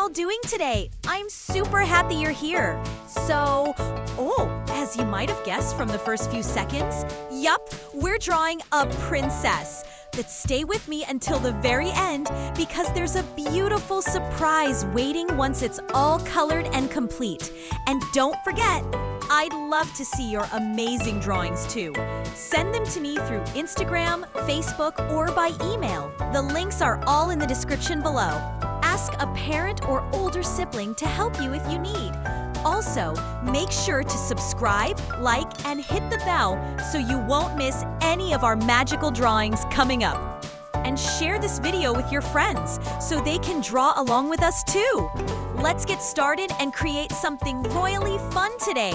all doing today? I'm super happy you're here. So, as you might have guessed from the first few seconds, yup, we're drawing a princess. But stay with me until the very end because there's a beautiful surprise waiting once it's all colored and complete. And don't forget, I'd love to see your amazing drawings too. Send them to me through Instagram, Facebook, or by email. The links are all in the description below. Ask a parent or older sibling to help you if you need. Also, make sure to subscribe, like, and hit the bell so you won't miss any of our magical drawings coming up. And share this video with your friends so they can draw along with us too. Let's get started and create something royally fun today.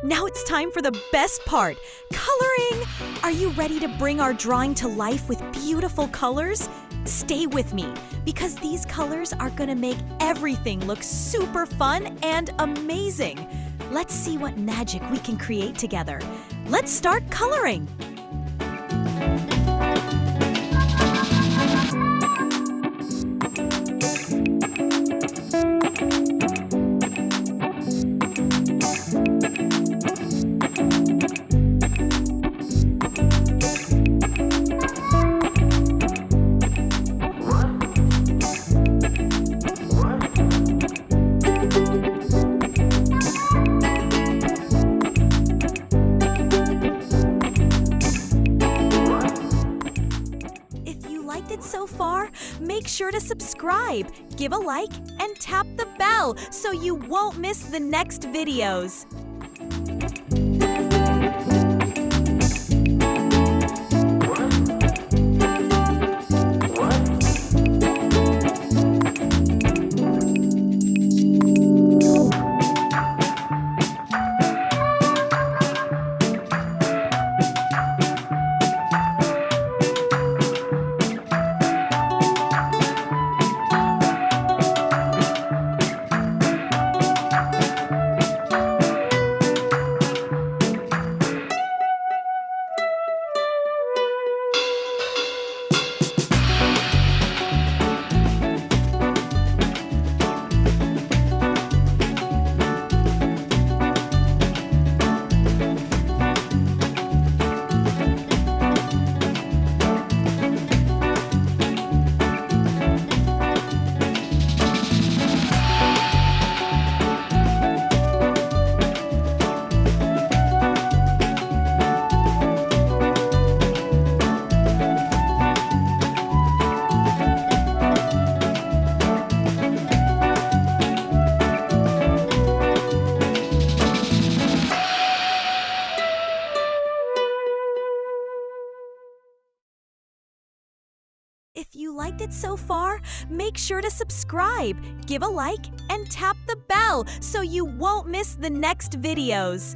Now it's time for the best part, coloring! Are you ready to bring our drawing to life with beautiful colors? Stay with me, because these colors are gonna make everything look super fun and amazing. Let's see what magic we can create together. Let's start coloring! So far, make sure to subscribe, give a like, and tap the bell so you won't miss the next videos. If you liked it so far, make sure to subscribe, give a like, and tap the bell so you won't miss the next videos.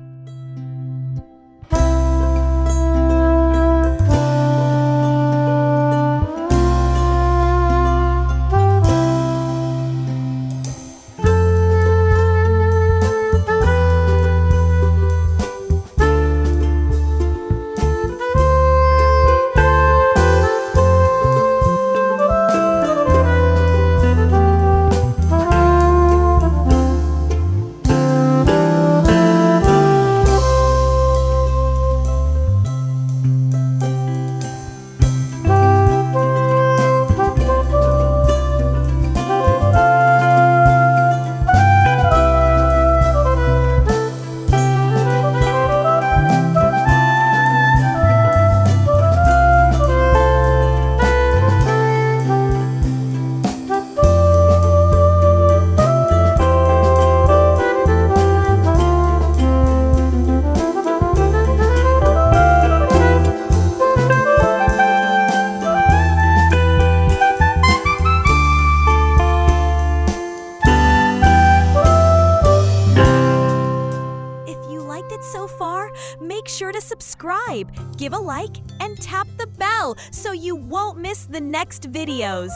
subscribe, give a like, and tap the bell so you won't miss the next videos.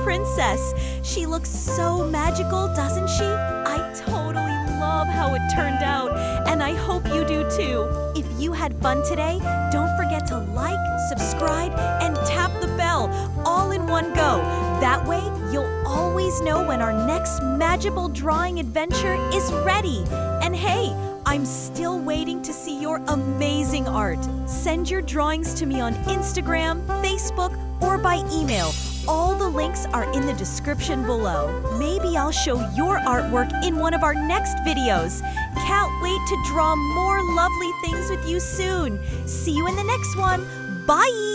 Princess. She looks so magical, doesn't she? I totally love how it turned out, and I hope you do too. If you had fun today, don't forget to like, subscribe, and tap the bell all in one go. That way, you'll always know when our next magical drawing adventure is ready. And hey, I'm still waiting to see your amazing art. Send your drawings to me on Instagram, Facebook, or by email. All the links are in the description below. Maybe I'll show your artwork in one of our next videos. Can't wait to draw more lovely things with you soon. See you in the next one. Bye!